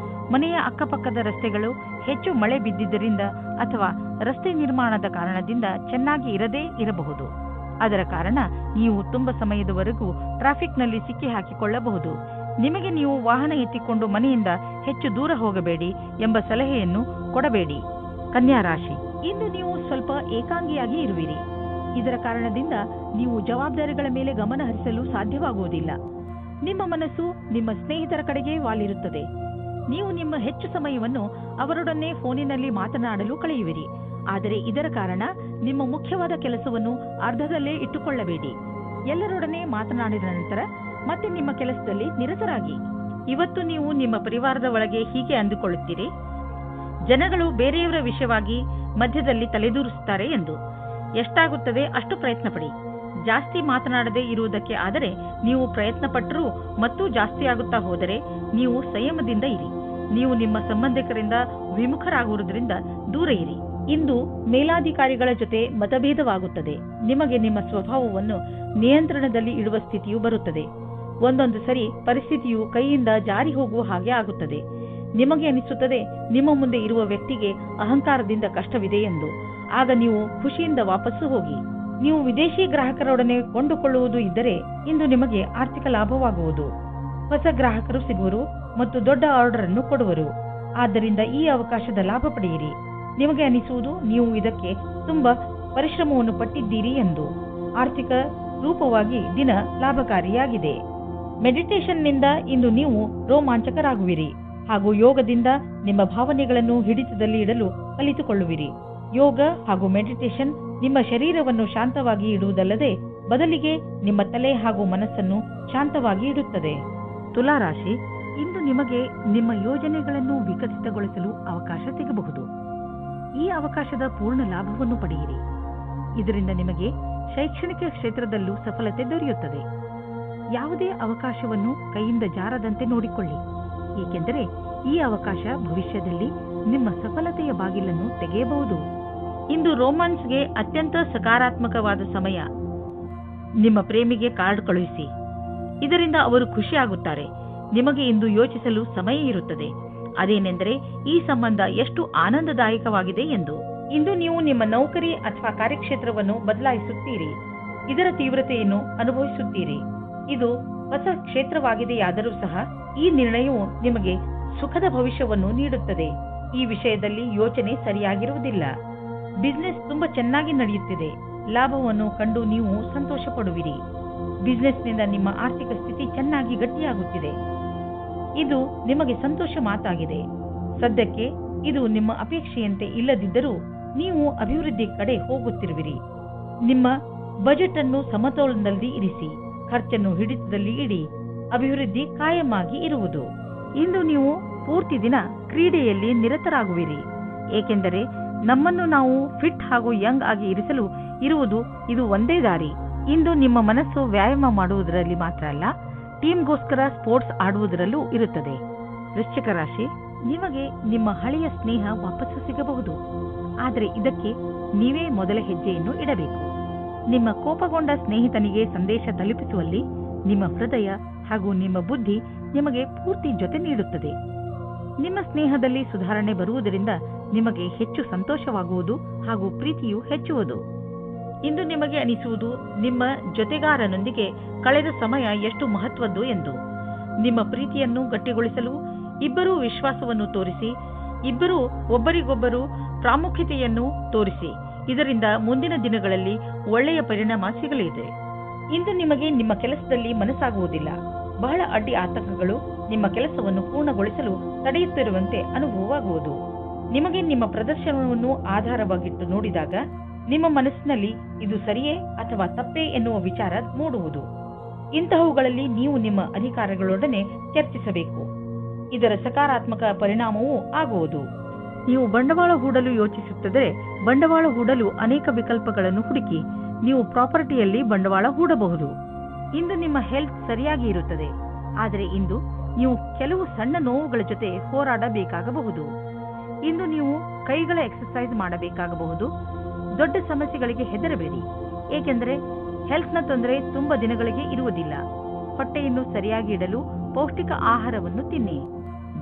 ಮನೆಯ ಅಕ್ಕಪಕ್ಕದ ರಸ್ತೆಗಳು ಹೆಚ್ಚು ಮಳೆ ಬಿದ್ದಿದ್ದರಿಂದ ಅಥವಾ ರಸ್ತೆ ನಿರ್ಮಾಣದ ಕಾರಣದಿಂದ ಚೆನ್ನಾಗಿ ಇರದೇ ಇರಬಹುದು. ಅದರ ಕಾರಣ ನೀವು ತುಂಬಾ ಸಮಯದವರೆಗೂ ಟ್ರಾಫಿಕ್ನಲ್ಲಿ ಸಿಕ್ಕಿ ಹಾಕಿಕೊಳ್ಳಬಹುದು. ನಿಮಗೆ ನೀವು ವಾಹನ ಎತ್ತಿಕೊಂಡು ಮನೆಯಿಂದ ಹೆಚ್ಚು ದೂರ ಹೋಗಬೇಡಿ ಎಂಬ ಸಲಹೆಯನ್ನು ಕೊಡಬೇಡಿ. ಕನ್ಯಾ ರಾಶಿ, ಇಂದು ನೀವು ಸ್ವಲ್ಪ ಏಕಾಂಗಿಯಾಗಿ ಇರುವಿರಿ. ಇದರ ಕಾರಣದಿಂದ ನೀವು ಜವಾಬ್ದಾರಿಗಳ ಮೇಲೆ ಗಮನ ಹರಿಸಲು ಸಾಧ್ಯವಾಗುವುದಿಲ್ಲ. ನಿಮ್ಮ ಮನಸ್ಸು ನಿಮ್ಮ ಸ್ನೇಹಿತರ ಕಡೆಗೆ ವಾಲಿರುತ್ತದೆ. ನೀವು ನಿಮ್ಮ ಹೆಚ್ಚು ಸಮಯವನ್ನು ಅವರೊಡನೆ ಫೋನಿನಲ್ಲಿ ಮಾತನಾಡಲು ಕಳೆಯುವಿರಿ. ಆದರೆ ಇದರ ಕಾರಣ ನಿಮ್ಮ ಮುಖ್ಯವಾದ ಕೆಲಸವನ್ನು ಅರ್ಧದಲ್ಲೇ ಇಟ್ಟುಕೊಳ್ಳಬೇಡಿ. ಎಲ್ಲರೊಡನೆ ಮಾತನಾಡಿದ ನಂತರ ಮತ್ತೆ ನಿಮ್ಮ ಕೆಲಸದಲ್ಲಿ ನಿರತರಾಗಿ. ಇವತ್ತು ನೀವು ನಿಮ್ಮ ಪರಿವಾರದ ಒಳಗೆ ಹೀಗೆ ಅಂದುಕೊಳ್ಳುತ್ತೀರಿ, ಜನಗಳು ಬೇರೆಯವರ ವಿಷಯವಾಗಿ ಮಧ್ಯದಲ್ಲಿ ತಲೆದೂರಿಸುತ್ತಾರೆ ಎಂದು. ಎಷ್ಟಾಗುತ್ತದೆ ಅಷ್ಟು ಪ್ರಯತ್ನ ಪಡಿ. ಜಾಸ್ತಿ ಮಾತನಾಡದೇ ಇರುವುದಕ್ಕೆ ಆದರೆ ನೀವು ಪ್ರಯತ್ನ ಪಟ್ಟರೂ ಮತ್ತು ಜಾಸ್ತಿ ಆಗುತ್ತಾ ಹೋದರೆ ನೀವು ಸಂಯಮದಿಂದ ಇರಿ. ನೀವು ನಿಮ್ಮ ಸಂಬಂಧಿಕರಿಂದ ವಿಮುಖರಾಗುವುದರಿಂದ ದೂರ ಇರಿ. ಇಂದು ಮೇಲಾಧಿಕಾರಿಗಳ ಜೊತೆ ಮತಭೇದವಾಗುತ್ತದೆ. ನಿಮಗೆ ನಿಮ್ಮ ಸ್ವಭಾವವನ್ನು ನಿಯಂತ್ರಣದಲ್ಲಿ ಇಡುವ ಸ್ಥಿತಿಯು ಬರುತ್ತದೆ. ಒಂದೊಂದು ಸರಿ ಪರಿಸ್ಥಿತಿಯು ಕೈಯಿಂದ ಜಾರಿ ಹೋಗುವ ಹಾಗೆ ಆಗುತ್ತದೆ. ನಿಮಗೆ ಅನಿಸುತ್ತದೆ ನಿಮ್ಮ ಮುಂದೆ ಇರುವ ವ್ಯಕ್ತಿಗೆ ಅಹಂಕಾರದಿಂದ ಕಷ್ಟವಿದೆ ಎಂದು. ಆಗ ನೀವು ಖುಷಿಯಿಂದ ವಾಪಸ್ಸು ಹೋಗಿ. ನೀವು ವಿದೇಶಿ ಗ್ರಾಹಕರೊಡನೆ ಕೊಂಡುಕೊಳ್ಳುವುದು ಇದ್ದರೆ ಇಂದು ನಿಮಗೆ ಆರ್ಥಿಕ ಲಾಭವಾಗುವುದು. ಹೊಸ ಗ್ರಾಹಕರು ಸಿಗುವರು ಮತ್ತು ದೊಡ್ಡ ಆರ್ಡರ್ ಅನ್ನು ಕೊಡುವರು. ಆದ್ದರಿಂದ ಈ ಅವಕಾಶದ ಲಾಭ ಪಡೆಯಿರಿ. ನಿಮಗೆ ಅನಿಸುವುದು ನೀವು ಇದಕ್ಕೆ ತುಂಬಾ ಪರಿಶ್ರಮವನ್ನು ಪಟ್ಟಿದ್ದೀರಿ ಎಂದು. ಆರ್ಥಿಕ ರೂಪವಾಗಿ ದಿನ ಲಾಭಕಾರಿಯಾಗಿದೆ. ಮೆಡಿಟೇಷನ್ನಿಂದ ಇಂದು ನೀವು ರೋಮಾಂಚಕರಾಗುವಿರಿ ಹಾಗೂ ಯೋಗದಿಂದ ನಿಮ್ಮ ಭಾವನೆಗಳನ್ನು ಹಿಡಿತದಲ್ಲಿ ಇಡಲು ಕಲಿತುಕೊಳ್ಳುವಿರಿ. ಯೋಗ ಹಾಗೂ ಮೆಡಿಟೇಷನ್ ನಿಮ್ಮ ಶರೀರವನ್ನು ಶಾಂತವಾಗಿ ಇಡುವುದಲ್ಲದೆ ಬದಲಿಗೆ ನಿಮ್ಮ ತಲೆ ಹಾಗೂ ಮನಸ್ಸನ್ನು ಶಾಂತವಾಗಿ ಇಡುತ್ತದೆ. ತುಲಾರಾಶಿ, ಇಂದು ನಿಮಗೆ ನಿಮ್ಮ ಯೋಜನೆಗಳನ್ನು ವಿಕಸಿತಗೊಳಿಸಲು ಅವಕಾಶ ಸಿಗಬಹುದು. ಈ ಅವಕಾಶದ ಪೂರ್ಣ ಲಾಭವನ್ನು ಪಡೆಯಿರಿ. ಇದರಿಂದ ನಿಮಗೆ ಶೈಕ್ಷಣಿಕ ಕ್ಷೇತ್ರದಲ್ಲೂ ಸಫಲತೆ ದೊರೆಯುತ್ತದೆ. ಯಾವುದೇ ಅವಕಾಶವನ್ನು ಕೈಯಿಂದ ಜಾರದಂತೆ ನೋಡಿಕೊಳ್ಳಿ, ಏಕೆಂದರೆ ಈ ಅವಕಾಶ ಭವಿಷ್ಯದಲ್ಲಿ ನಿಮ್ಮ ಸಫಲತೆಯ ಬಾಗಿಲನ್ನು ತೆಗೆಯಬಹುದು. ಇಂದು ರೋಮಾನ್ಸ್ಗೆ ಅತ್ಯಂತ ಸಕಾರಾತ್ಮಕವಾದ ಸಮಯ. ನಿಮ್ಮ ಪ್ರೇಮಿಗೆ ಕಾರ್ಡ್ ಕಳುಹಿಸಿ, ಇದರಿಂದ ಅವರು ಖುಷಿಯಾಗುತ್ತಾರೆ. ನಿಮಗೆ ಇಂದು ಯೋಚಿಸಲು ಸಮಯ ಇರುತ್ತದೆ, ಅದೇನೆಂದರೆ ಈ ಸಂಬಂಧ ಎಷ್ಟು ಆನಂದದಾಯಕವಾಗಿದೆ ಎಂದು. ಇಂದು ನೀವು ನಿಮ್ಮ ನೌಕರಿ ಅಥವಾ ಕಾರ್ಯಕ್ಷೇತ್ರವನ್ನು ಬದಲಾಯಿಸುತ್ತೀರಿ, ಇದರ ತೀವ್ರತೆಯನ್ನು ಅನುಭವಿಸುತ್ತೀರಿ. ಇದು ಹೊಸ ಕ್ಷೇತ್ರವಾಗಿದೆಯಾದರೂ ಸಹ ಈ ನಿರ್ಣಯವು ನಿಮಗೆ ಸುಖದ ಭವಿಷ್ಯವನ್ನು ನೀಡುತ್ತದೆ. ಈ ವಿಷಯದಲ್ಲಿ ಯೋಚನೆ ಸರಿಯಾಗಿರುವುದಿಲ್ಲ. ಬಿಸಿನೆಸ್ ತುಂಬಾ ಚೆನ್ನಾಗಿ ನಡೆಯುತ್ತಿದೆ, ಲಾಭವನ್ನು ಕಂಡು ನೀವು ಸಂತೋಷ ಪಡುವಿರಿ. ಬಿಸಿನೆಸ್ನಿಂದ ನಿಮ್ಮ ಆರ್ಥಿಕ ಸ್ಥಿತಿ ಚೆನ್ನಾಗಿ ಗಟ್ಟಿಯಾಗುತ್ತಿದೆ. ಇದು ನಿಮಗೆ ಸಂತೋಷ ಮಾತಾಗಿದೆ. ಸದ್ಯಕ್ಕೆ ಇದು ನಿಮ್ಮ ಅಪೇಕ್ಷೆಯಂತೆ ಇಲ್ಲದಿದ್ದರೂ ನೀವು ಅಭಿವೃದ್ಧಿ ಕಡೆ ಹೋಗುತ್ತಿರುವಿರಿ. ನಿಮ್ಮ ಬಜೆಟ್ ಅನ್ನು ಸಮತೋಲನದಲ್ಲಿ ಇರಿಸಿ, ಖರ್ಚನ್ನು ಹಿಡಿತದಲ್ಲಿ ಇಡಿ. ಅಭಿವೃದ್ಧಿ ಕಾಯಮಾಗಿ ಇರುವುದು. ಇಂದು ನೀವು ಪೂರ್ತಿ ದಿನ ಕ್ರೀಡೆಯಲ್ಲಿ ನಿರತರಾಗುವಿರಿ, ಏಕೆಂದರೆ ನಮ್ಮನ್ನು ನಾವು ಫಿಟ್ ಹಾಗೂ ಯಂಗ್ ಆಗಿ ಇರಿಸಲು ಇದು ಒಂದೇ ದಾರಿ. ಇಂದು ನಿಮ್ಮ ಮನಸ್ಸು ವ್ಯಾಯಾಮ ಮಾಡುವುದರಲ್ಲಿ ಮಾತ್ರ ಅಲ್ಲ, ಟೀಮ್ಗೋಸ್ಕರ ಸ್ಪೋರ್ಟ್ಸ್ ಆಡುವುದರಲ್ಲೂ ಇರುತ್ತದೆ. ವೃಶ್ಚಿಕ ರಾಶಿ, ನಿಮಗೆ ನಿಮ್ಮ ಹಳೆಯ ಸ್ನೇಹ ವಾಪಸ್ಸು ಸಿಗಬಹುದು, ಆದರೆ ಇದಕ್ಕೆ ನೀವೇ ಮೊದಲ ಹೆಜ್ಜೆಯನ್ನು ಇಡಬೇಕು. ನಿಮ್ಮ ಕೋಪಗೊಂಡ ಸ್ನೇಹಿತನಿಗೆ ಸಂದೇಶ ತಲುಪಿಸುವಲ್ಲಿ ನಿಮ್ಮ ಹೃದಯ ಹಾಗೂ ನಿಮ್ಮ ಬುದ್ಧಿ ನಿಮಗೆ ಪೂರ್ತಿ ಜೊತೆ ನೀಡುತ್ತದೆ. ನಿಮ್ಮ ಸ್ನೇಹದಲ್ಲಿ ಸುಧಾರಣೆ ಬರುವುದರಿಂದ ನಿಮಗೆ ಹೆಚ್ಚು ಸಂತೋಷವಾಗುವುದು ಹಾಗೂ ಪ್ರೀತಿಯು ಹೆಚ್ಚುವುದು. ಇಂದು ನಿಮಗೆ ಅನಿಸುವುದು ನಿಮ್ಮ ಜೊತೆಗಾರನೊಂದಿಗೆ ಕಳೆದ ಸಮಯ ಎಷ್ಟು ಮಹತ್ವದ್ದು ಎಂದು. ನಿಮ್ಮ ಪ್ರೀತಿಯನ್ನು ಗಟ್ಟಿಗೊಳಿಸಲು ಇಬ್ಬರೂ ವಿಶ್ವಾಸವನ್ನು ತೋರಿಸಿ, ಇಬ್ಬರೂ ಒಬ್ಬರಿಗೊಬ್ಬರು ಪ್ರಾಮುಖ್ಯತೆಯನ್ನು ತೋರಿಸಿ. ಇದರಿಂದ ಮುಂದಿನ ದಿನಗಳಲ್ಲಿ ಒಳ್ಳೆಯ ಪರಿಣಾಮ ಸಿಗಲಿದೆ. ಇಂದು ನಿಮಗೆ ನಿಮ್ಮ ಕೆಲಸದಲ್ಲಿ ಮನಸ್ಸಾಗುವುದಿಲ್ಲ. ಬಹಳ ಅಡ್ಡಿ ಆತಂಕಗಳು ನಿಮ್ಮ ಕೆಲಸವನ್ನು ಪೂರ್ಣಗೊಳಿಸಲು ತಡೆಯುತ್ತಿರುವಂತೆ ಅನುಭವವಾಗುವುದು. ನಿಮಗೆ ನಿಮ್ಮ ಪ್ರದರ್ಶನವನ್ನು ಆಧಾರವಾಗಿಟ್ಟು ನೋಡಿದಾಗ ನಿಮ್ಮ ಮನಸ್ಸಿನಲ್ಲಿ ಇದು ಸರಿಯೇ ಅಥವಾ ತಪ್ಪೇ ಎನ್ನುವ ವಿಚಾರ ಮೂಡುವುದು. ಇಂತಹವುಗಳಲ್ಲಿ ನೀವು ನಿಮ್ಮ ಅಧಿಕಾರಿಗಳೊಡನೆ ಚರ್ಚಿಸಬೇಕು. ಇದರ ಸಕಾರಾತ್ಮಕ ಪರಿಣಾಮವೂ ಆಗುವುದು. ನೀವು ಬಂಡವಾಳ ಹೂಡಲು ಯೋಚಿಸುತ್ತಿದ್ದರೆ ಬಂಡವಾಳ ಹೂಡಲು ಅನೇಕ ವಿಕಲ್ಪಗಳನ್ನು ಹುಡುಕಿ ನೀವು ಪ್ರಾಪರ್ಟಿಯಲ್ಲಿ ಬಂಡವಾಳ ಹೂಡಬಹುದು. ಇಂದು ನಿಮ್ಮ ಹೆಲ್ತ್ ಸರಿಯಾಗಿ ಇರುತ್ತದೆ, ಆದರೆ ಇಂದು ನೀವು ಕೆಲವು ಸಣ್ಣ ನೋವುಗಳ ಜೊತೆ ಹೋರಾಡಬೇಕಾಗಬಹುದು. ಇಂದು ನೀವು ಕೈಗಳ ಎಕ್ಸರ್ಸೈಸ್ ಮಾಡಬೇಕಾಗಬಹುದು. ದೊಡ್ಡ ಸಮಸ್ಯೆಗಳಿಗೆ ಹೆದರಬೇಡಿ, ಏಕೆಂದರೆ ಹೆಲ್ತ್ನ ತೊಂದರೆ ತುಂಬಾ ದಿನಗಳಿಗೆ ಇರುವುದಿಲ್ಲ. ಹೊಟ್ಟೆಯನ್ನು ಸರಿಯಾಗಿ ಇಡಲು ಪೌಷ್ಟಿಕ ಆಹಾರವನ್ನು ತಿನ್ನಿ.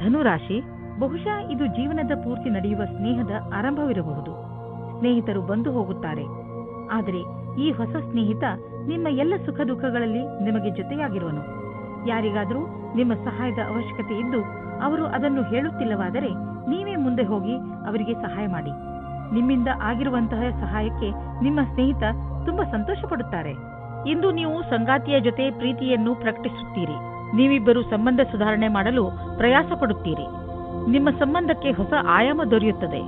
ಧನುರಾಶಿ, ಬಹುಶಃ ಇದು ಜೀವನದ ಪೂರ್ತಿ ನಡೆಯುವ ಸ್ನೇಹದ ಆರಂಭವಿರಬಹುದು. ಸ್ನೇಹಿತರು ಬಂದು ಹೋಗುತ್ತಾರೆ, ಆದರೆ ಈ ಹೊಸ ಸ್ನೇಹಿತ ನಿಮ್ಮ ಎಲ್ಲ ಸುಖ ದುಃಖಗಳಲ್ಲಿ ನಿಮಗೆ ಜೊತೆಯಾಗಿರುವನು. ಯಾರಿಗಾದರೂ ನಿಮ್ಮ ಸಹಾಯದ ಅವಶ್ಯಕತೆ ಇದ್ದು ಅವರು ಅದನ್ನು ಹೇಳುತ್ತಿಲ್ಲವಾದರೆ ನೀವೇ ಮುಂದೆ ಹೋಗಿ ಅವರಿಗೆ ಸಹಾಯ ಮಾಡಿ. ನಿಮ್ಮಿಂದ ಆಗಿರುವಂತಹ ಸಹಾಯಕ್ಕೆ ನಿಮ್ಮ ಸ್ನೇಹಿತ ತುಂಬಾ ಸಂತೋಷ ಪಡುತ್ತಾರೆ. ಇಂದು ನೀವು ಸಂಗಾತಿಯ ಜೊತೆ ಪ್ರೀತಿಯನ್ನು ಪ್ರಕಟಿಸುತ್ತೀರಿ. ನೀವಿಬ್ಬರು ಸಂಬಂಧ ಸುಧಾರಣೆ ಮಾಡಲು ಪ್ರಯಾಸ ಪಡುತ್ತೀರಿ. ನಿಮ್ಮ ಸಂಬಂಧಕ್ಕೆ ಹೊಸ ಆಯಾಮ ದೊರೆಯುತ್ತದೆ.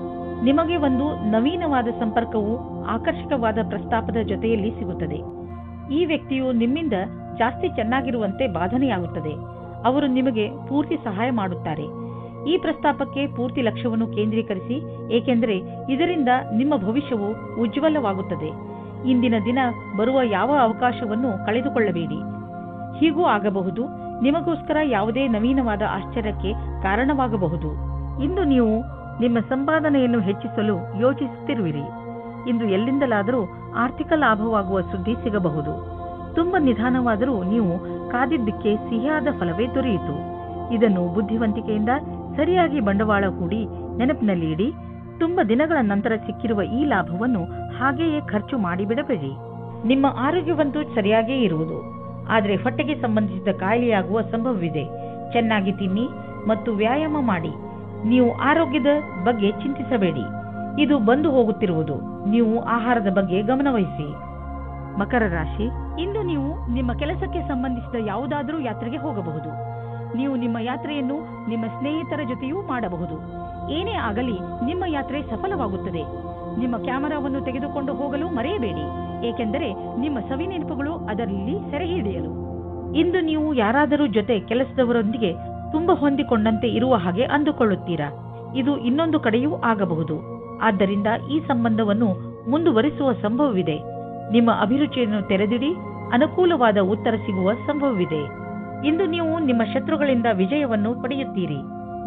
ನಿಮಗೆ ಒಂದು ನವೀನವಾದ ಸಂಪರ್ಕವು ಆಕರ್ಷಕವಾದ ಪ್ರಸ್ತಾಪದ ಜೊತೆಯಲ್ಲಿ ಸಿಗುತ್ತದೆ. ಈ ವ್ಯಕ್ತಿಯು ನಿಮ್ಮಿಂದ ಜಾಸ್ತಿ ಚೆನ್ನಾಗಿರುವಂತೆ ಬಾಧನೆಯಾಗುತ್ತದೆ. ಅವರು ನಿಮಗೆ ಪೂರ್ತಿ ಸಹಾಯ ಮಾಡುತ್ತಾರೆ. ಈ ಪ್ರಸ್ತಾಪಕ್ಕೆ ಪೂರ್ತಿ ಲಕ್ಷ್ಯವನ್ನು ಕೇಂದ್ರೀಕರಿಸಿ, ಏಕೆಂದರೆ ಇದರಿಂದ ನಿಮ್ಮ ಭವಿಷ್ಯವು ಉಜ್ವಲವಾಗುತ್ತದೆ. ಇಂದಿನ ದಿನ ಬರುವ ಯಾವ ಅವಕಾಶವನ್ನು ಕಳೆದುಕೊಳ್ಳಬೇಡಿ. ಹೀಗೂ ಆಗಬಹುದು, ನಿಮಗೋಸ್ಕರ ಯಾವುದೇ ನವೀನವಾದ ಆಶ್ಚರ್ಯಕ್ಕೆ ಕಾರಣವಾಗಬಹುದು. ಇಂದು ನೀವು ನಿಮ್ಮ ಸಂಪಾದನೆಯನ್ನು ಹೆಚ್ಚಿಸಲು ಯೋಚಿಸುತ್ತಿರುವಿರಿ. ಇಂದು ಎಲ್ಲಿಂದಲಾದರೂ ಆರ್ಥಿಕ ಲಾಭವಾಗುವ ಸುದ್ದಿ ಸಿಗಬಹುದು. ತುಂಬಾ ನಿಧಾನವಾದರೂ ನೀವು ಕಾದಿದ್ದಕ್ಕೆ ಸಿಹಿಯಾದ ಫಲವೇ ದೊರೆಯಿತು. ಇದನ್ನು ಬುದ್ಧಿವಂತಿಕೆಯಿಂದ ಸರಿಯಾಗಿ ಬಂಡವಾಳ ಹೂಡಿ ನೆನಪಿನಲ್ಲಿ ಇಡಿ. ತುಂಬಾ ದಿನಗಳ ನಂತರ ಸಿಕ್ಕಿರುವ ಈ ಲಾಭವನ್ನು ಹಾಗೆಯೇ ಖರ್ಚು ಮಾಡಿಬಿಡಬೇಡಿ. ನಿಮ್ಮ ಆರೋಗ್ಯವಂತೂ ಸರಿಯಾಗೇ ಇರುವುದು, ಆದರೆ ಹೊಟ್ಟೆಗೆ ಸಂಬಂಧಿಸಿದ ಕಾಯಿಲೆಯಾಗುವ ಸಂಭವವಿದೆ. ಚೆನ್ನಾಗಿ ತಿನ್ನಿ ಮತ್ತು ವ್ಯಾಯಾಮ ಮಾಡಿ. ನೀವು ಆರೋಗ್ಯದ ಬಗ್ಗೆ ಚಿಂತಿಸಬೇಡಿ, ಇದು ಬಂದು ಹೋಗುತ್ತಿರುವುದು. ನೀವು ಆಹಾರದ ಬಗ್ಗೆ ಗಮನವಹಿಸಿ. ಮಕರ ರಾಶಿ, ಇಂದು ನೀವು ನಿಮ್ಮ ಕೆಲಸಕ್ಕೆ ಸಂಬಂಧಿಸಿದ ಯಾವುದಾದರೂ ಯಾತ್ರೆಗೆ ಹೋಗಬಹುದು. ನೀವು ನಿಮ್ಮ ಯಾತ್ರೆಯನ್ನು ನಿಮ್ಮ ಸ್ನೇಹಿತರ ಜೊತೆಯೂ ಮಾಡಬಹುದು. ಏನೇ ಆಗಲಿ ನಿಮ್ಮ ಯಾತ್ರೆ ಸಫಲವಾಗುತ್ತದೆ. ನಿಮ್ಮ ಕ್ಯಾಮೆರಾವನ್ನು ತೆಗೆದುಕೊಂಡು ಹೋಗಲು ಮರೆಯಬೇಡಿ, ಏಕೆಂದರೆ ನಿಮ್ಮ ಸವಿನೆನಪುಗಳು ಅದರಲ್ಲಿ ಸೆರೆ ಹಿಡಿಯಲು. ಇಂದು ನೀವು ಯಾರಾದರೂ ಜೊತೆ ಕೆಲಸದವರೊಂದಿಗೆ ತುಂಬಾ ಹೊಂದಿಕೊಂಡಂತೆ ಇರುವ ಹಾಗೆ ಅಂದುಕೊಳ್ಳುತ್ತೀರಾ. ಇದು ಇನ್ನೊಂದು ಕಡೆಯೂ ಆಗಬಹುದು. ಆದ್ದರಿಂದ ಈ ಸಂಬಂಧವನ್ನು ಮುಂದುವರಿಸುವ ಸಂಭವವಿದೆ. ನಿಮ್ಮ ಅಭಿರುಚಿಯನ್ನು ತೆರೆದಿಡಿ, ಅನುಕೂಲವಾದ ಉತ್ತರ ಸಿಗುವ ಸಂಭವವಿದೆ. ಇಂದು ನೀವು ನಿಮ್ಮ ಶತ್ರುಗಳಿಂದ ವಿಜಯವನ್ನು ಪಡೆಯುತ್ತೀರಿ.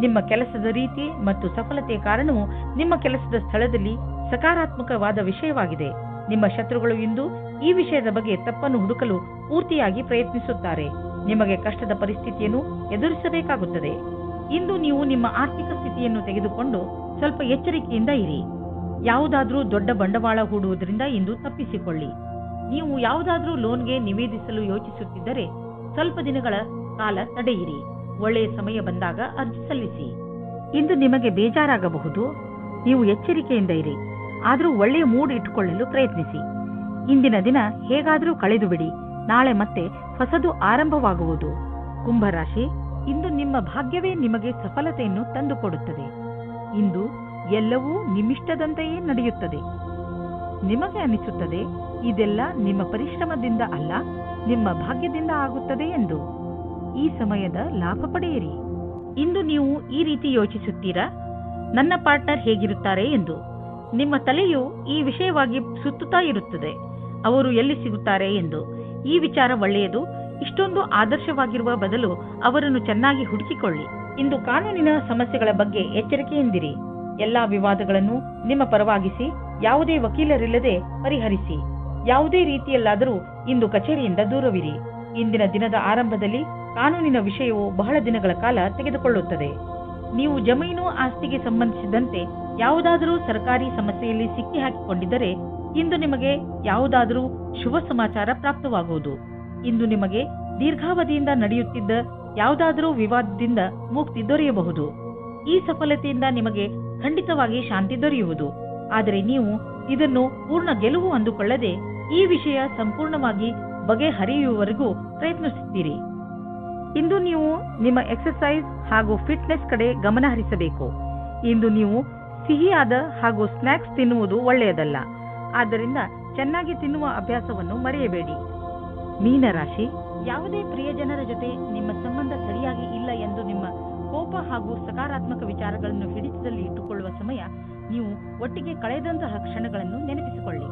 ನಿಮ್ಮ ಕೆಲಸದ ರೀತಿ ಮತ್ತು ಸಫಲತೆಯ ಕಾರಣವು ನಿಮ್ಮ ಕೆಲಸದ ಸ್ಥಳದಲ್ಲಿ ಸಕಾರಾತ್ಮಕವಾದ ವಿಷಯವಾಗಿದೆ. ನಿಮ್ಮ ಶತ್ರುಗಳು ಇಂದು ಈ ವಿಷಯದ ಬಗ್ಗೆ ತಪ್ಪನ್ನು ಹುಡುಕಲು ಪೂರ್ತಿಯಾಗಿ ಪ್ರಯತ್ನಿಸುತ್ತಾರೆ. ನಿಮಗೆ ಕಷ್ಟದ ಪರಿಸ್ಥಿತಿಯನ್ನು ಎದುರಿಸಬೇಕಾಗುತ್ತದೆ. ಇಂದು ನೀವು ನಿಮ್ಮ ಆರ್ಥಿಕ ಸ್ಥಿತಿಯನ್ನು ತೆಗೆದುಕೊಂಡು ಸ್ವಲ್ಪ ಎಚ್ಚರಿಕೆಯಿಂದ ಇರಿ. ಯಾವುದಾದ್ರೂ ದೊಡ್ಡ ಬಂಡವಾಳ ಹೂಡುವುದರಿಂದ ಇಂದು ತಪ್ಪಿಸಿಕೊಳ್ಳಿ. ನೀವು ಯಾವುದಾದ್ರೂ ಲೋನ್ಗೆ ನಿವೇದಿಸಲು ಯೋಚಿಸುತ್ತಿದ್ದರೆ ಸ್ವಲ್ಪ ದಿನಗಳ ಕಾಲ ತಡೆಯಿರಿ. ಒಳ್ಳೆಯ ಸಮಯ ಬಂದಾಗ ಅರ್ಜಿ ಸಲ್ಲಿಸಿ. ಇಂದು ನಿಮಗೆ ಬೇಜಾರಾಗಬಹುದು. ನೀವು ಎಚ್ಚರಿಕೆಯಿಂದ ಇರಿ, ಆದರೂ ಒಳ್ಳೆಯ ಮೂಡ್ ಇಟ್ಟುಕೊಳ್ಳಲು ಪ್ರಯತ್ನಿಸಿ. ಇಂದಿನ ದಿನ ಹೇಗಾದರೂ ಕಳೆದು ಬಿಡಿ. ನಾಳೆ ಮತ್ತೆ ಹೊಸದು ಆರಂಭವಾಗುವುದು. ಕುಂಭರಾಶಿ, ಇಂದು ನಿಮ್ಮ ಭಾಗ್ಯವೇ ನಿಮಗೆ ಸಫಲತೆಯನ್ನು ತಂದುಕೊಡುತ್ತದೆ. ಇಂದು ಎಲ್ಲವೂ ನಿಮ್ಮಿಷ್ಟದಂತೆಯೇ ನಡೆಯುತ್ತದೆ. ನಿಮಗೆ ಅನಿಸುತ್ತದೆ ಇದೆಲ್ಲ ನಿಮ್ಮ ಪರಿಶ್ರಮದಿಂದ ಅಲ್ಲ, ನಿಮ್ಮ ಭಾಗ್ಯದಿಂದ ಆಗುತ್ತದೆ ಎಂದು. ಈ ಸಮಯದ ಲಾಭ ಪಡೆಯಿರಿ. ಇಂದು ನೀವು ಈ ರೀತಿ ಯೋಚಿಸುತ್ತೀರಾ, ನನ್ನ ಪಾರ್ಟ್ನರ್ ಹೇಗಿರುತ್ತಾರೆ ಎಂದು. ನಿಮ್ಮ ತಲೆಯು ಈ ವಿಷಯವಾಗಿ ಸುತ್ತುತ್ತಾ ಇರುತ್ತದೆ, ಅವರು ಎಲ್ಲಿ ಸಿಗುತ್ತಾರೆ ಎಂದು. ಈ ವಿಚಾರ ಒಳ್ಳೆಯದು. ಇಷ್ಟೊಂದು ಆದರ್ಶವಾಗಿರುವ ಬದಲು ಅವರನ್ನು ಚೆನ್ನಾಗಿ ಹುಡುಕಿಕೊಳ್ಳಿ. ಇಂದು ಕಾನೂನಿನ ಸಮಸ್ಯೆಗಳ ಬಗ್ಗೆ ಎಚ್ಚರಿಕೆಯಿಂದಿರಿ. ಎಲ್ಲಾ ವಿವಾದಗಳನ್ನು ನಿಮ್ಮ ಪರವಾಗಿಸಿ ಯಾವುದೇ ವಕೀಲರಿಲ್ಲದೆ ಪರಿಹರಿಸಿ. ಯಾವುದೇ ರೀತಿಯಲ್ಲಾದರೂ ಇಂದು ಕಚೇರಿಯಿಂದ ದೂರವಿರಿ. ಇಂದಿನ ದಿನದ ಆರಂಭದಲ್ಲಿ ಕಾನೂನಿನ ವಿಷಯವು ಬಹಳ ದಿನಗಳ ಕಾಲ ತೆಗೆದುಕೊಳ್ಳುತ್ತದೆ. ನೀವು ಜಮೀನು ಆಸ್ತಿಗೆ ಸಂಬಂಧಿಸಿದಂತೆ ಯಾವುದಾದರೂ ಸರ್ಕಾರಿ ಸಮಸ್ಯೆಯಲ್ಲಿ ಸಿಕ್ಕಿ ಹಾಕಿಕೊಂಡಿದ್ದರೆ ಇಂದು ನಿಮಗೆ ಯಾವುದಾದರೂ ಶುಭ ಸಮಾಚಾರ ಪ್ರಾಪ್ತವಾಗುವುದು. ಇಂದು ನಿಮಗೆ ದೀರ್ಘಾವಧಿಯಿಂದ ನಡೆಯುತ್ತಿದ್ದ ಯಾವುದಾದರೂ ವಿವಾದದಿಂದ ಮುಕ್ತಿ ದೊರೆಯಬಹುದು. ಈ ಸಫಲತೆಯಿಂದ ನಿಮಗೆ ಖಂಡಿತವಾಗಿ ಶಾಂತಿ ದೊರೆಯುವುದು. ಆದರೆ ನೀವು ಇದನ್ನು ಪೂರ್ಣ ಗೆಲುವು ಅಂದುಕೊಳ್ಳದೆ ಈ ವಿಷಯ ಸಂಪೂರ್ಣವಾಗಿ ಬಗೆಹರಿಯುವವರೆಗೂ ಪ್ರಯತ್ನಿಸುತ್ತೀರಿ. ಇಂದು ನೀವು ನಿಮ್ಮ ಎಕ್ಸರ್ಸೈಸ್ ಹಾಗೂ ಫಿಟ್ನೆಸ್ ಕಡೆ ಗಮನ ಹರಿಸಬೇಕು. ಇಂದು ನೀವು ಸಿಹಿಯಾದ ಹಾಗೂ ಸ್ನ್ಯಾಕ್ಸ್ ತಿನ್ನುವುದು ಒಳ್ಳೆಯದಲ್ಲ. ಆದ್ದರಿಂದ ಚೆನ್ನಾಗಿ ತಿನ್ನುವ ಅಭ್ಯಾಸವನ್ನು ಮರೆಯಬೇಡಿ. ಮೀನರಾಶಿ, ಯಾವುದೇ ಪ್ರಿಯಜನರ ಜೊತೆ ನಿಮ್ಮ ಸಂಬಂಧ ಸರಿಯಾಗಿ ಇಲ್ಲ ಎಂದು ನಿಮ್ಮ ಕೋಪ ಹಾಗೂ ಸಕಾರಾತ್ಮಕ ವಿಚಾರಗಳನ್ನು ಹಿಡಿತದಲ್ಲಿ ಇಟ್ಟುಕೊಳ್ಳುವ ಸಮಯ. ನೀವು ಒಟ್ಟಿಗೆ ಕಳೆದಂತಹ ಕ್ಷಣಗಳನ್ನು ನೆನಪಿಸಿಕೊಳ್ಳಿ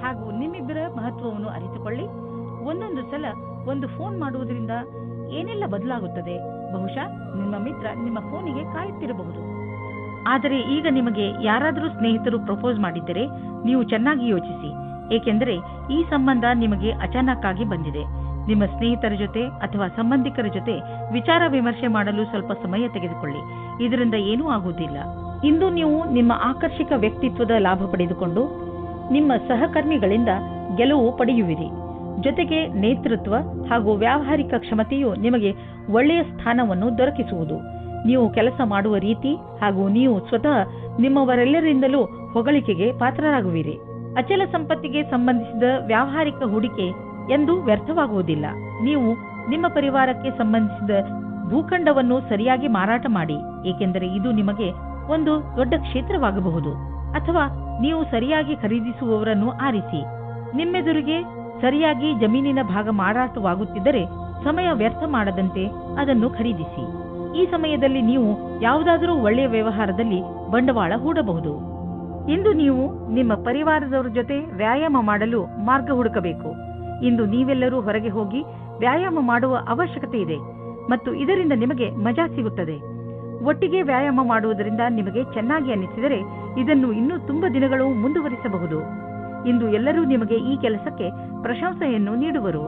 ಹಾಗೂ ನಿಮ್ಮಿಬ್ಬರ ಮಹತ್ವವನ್ನು ಅರಿತುಕೊಳ್ಳಿ. ಒಂದೊಂದು ಸಲ ಒಂದು ಫೋನ್ ಮಾಡುವುದರಿಂದ ಏನೆಲ್ಲ ಬದಲಾಗುತ್ತದೆ. ಬಹುಶಃ ನಿಮ್ಮ ಮಿತ್ರ ನಿಮ್ಮ ಫೋನಿಗೆ ಕಾಯುತ್ತಿರಬಹುದು. ಆದರೆ ಈಗ ನಿಮಗೆ ಯಾರಾದರೂ ಸ್ನೇಹಿತರು ಪ್ರಪೋಸ್ ಮಾಡಿದ್ದರೆ ನೀವು ಚೆನ್ನಾಗಿ ಯೋಚಿಸಿ, ಏಕೆಂದರೆ ಈ ಸಂಬಂಧ ನಿಮಗೆ ಅಚಾನಕ್ ಆಗಿ ಬಂದಿದೆ. ನಿಮ್ಮ ಸ್ನೇಹಿತರ ಜೊತೆ ಅಥವಾ ಸಂಬಂಧಿಕರ ಜೊತೆ ವಿಚಾರ ವಿಮರ್ಶೆ ಮಾಡಲು ಸ್ವಲ್ಪ ಸಮಯ ತೆಗೆದುಕೊಳ್ಳಿ. ಇದರಿಂದ ಏನೂ ಆಗುವುದಿಲ್ಲ. ಇಂದು ನೀವು ನಿಮ್ಮ ಆಕರ್ಷಕ ವ್ಯಕ್ತಿತ್ವದ ಲಾಭ ಪಡೆದುಕೊಂಡು ನಿಮ್ಮ ಸಹಕರ್ಮಿಗಳಿಂದ ಗೆಲುವು ಪಡೆಯುವಿರಿ. ಜೊತೆಗೆ ನೇತೃತ್ವ ಹಾಗೂ ವ್ಯಾವಹಾರಿಕ ಕ್ಷಮತೆಯು ನಿಮಗೆ ಒಳ್ಳೆಯ ಸ್ಥಾನವನ್ನು ದೊರಕಿಸುವುದು. ನೀವು ಕೆಲಸ ಮಾಡುವ ರೀತಿ ಹಾಗೂ ನೀವು ಸ್ವತಃ ನಿಮ್ಮವರೆಲ್ಲರಿಂದಲೂ ಹೊಗಳಿಕೆಗೆ ಪಾತ್ರರಾಗುವಿರಿ. ಅಚಲ ಸಂಪತ್ತಿಗೆ ಸಂಬಂಧಿಸಿದ ವ್ಯಾವಹಾರಿಕ ಹೂಡಿಕೆ ಎಂದು ವ್ಯರ್ಥವಾಗುವುದಿಲ್ಲ. ನೀವು ನಿಮ್ಮ ಪರಿವಾರಕ್ಕೆ ಸಂಬಂಧಿಸಿದ ಭೂಖಂಡವನ್ನು ಸರಿಯಾಗಿ ಮಾರಾಟ ಮಾಡಿ, ಏಕೆಂದರೆ ಇದು ನಿಮಗೆ ಒಂದು ದೊಡ್ಡ ಕ್ಷೇತ್ರವಾಗಬಹುದು. ಅಥವಾ ನೀವು ಸರಿಯಾಗಿ ಖರೀದಿಸುವವರನ್ನು ಆರಿಸಿ. ನಿಮ್ಮೆದುರಿಗೆ ಸರಿಯಾಗಿ ಜಮೀನಿನ ಭಾಗ ಮಾರಾಟವಾಗುತ್ತಿದ್ದರೆ ಸಮಯ ವ್ಯರ್ಥ ಮಾಡದಂತೆ ಅದನ್ನು ಖರೀದಿಸಿ. ಈ ಸಮಯದಲ್ಲಿ ನೀವು ಯಾವುದಾದರೂ ಒಳ್ಳೆಯ ವ್ಯವಹಾರದಲ್ಲಿ ಬಂಡವಾಳ ಹೂಡಬಹುದು. ಇಂದು ನೀವು ನಿಮ್ಮ ಪರಿವಾರದವರ ಜೊತೆ ವ್ಯಾಯಾಮ ಮಾಡಲು ಮಾರ್ಗ ಹುಡುಕಬೇಕು. ಇಂದು ನೀವೆಲ್ಲರೂ ಹೊರಗೆ ಹೋಗಿ ವ್ಯಾಯಾಮ ಮಾಡುವ ಅವಶ್ಯಕತೆ ಇದೆ ಮತ್ತು ಇದರಿಂದ ನಿಮಗೆ ಮಜಾ ಸಿಗುತ್ತದೆ. ಒಟ್ಟಿಗೆ ವ್ಯಾಯಾಮ ಮಾಡುವುದರಿಂದ ನಿಮಗೆ ಚೆನ್ನಾಗಿ ಅನ್ನಿಸಿದರೆ ಇದನ್ನು ಇನ್ನೂ ತುಂಬಾ ದಿನಗಳು ಮುಂದುವರಿಸಬಹುದು. ಇಂದು ಎಲ್ಲರೂ ನಿಮಗೆ ಈ ಕೆಲಸಕ್ಕೆ ಪ್ರಶಂಸೆಯನ್ನು ನೀಡುವರು.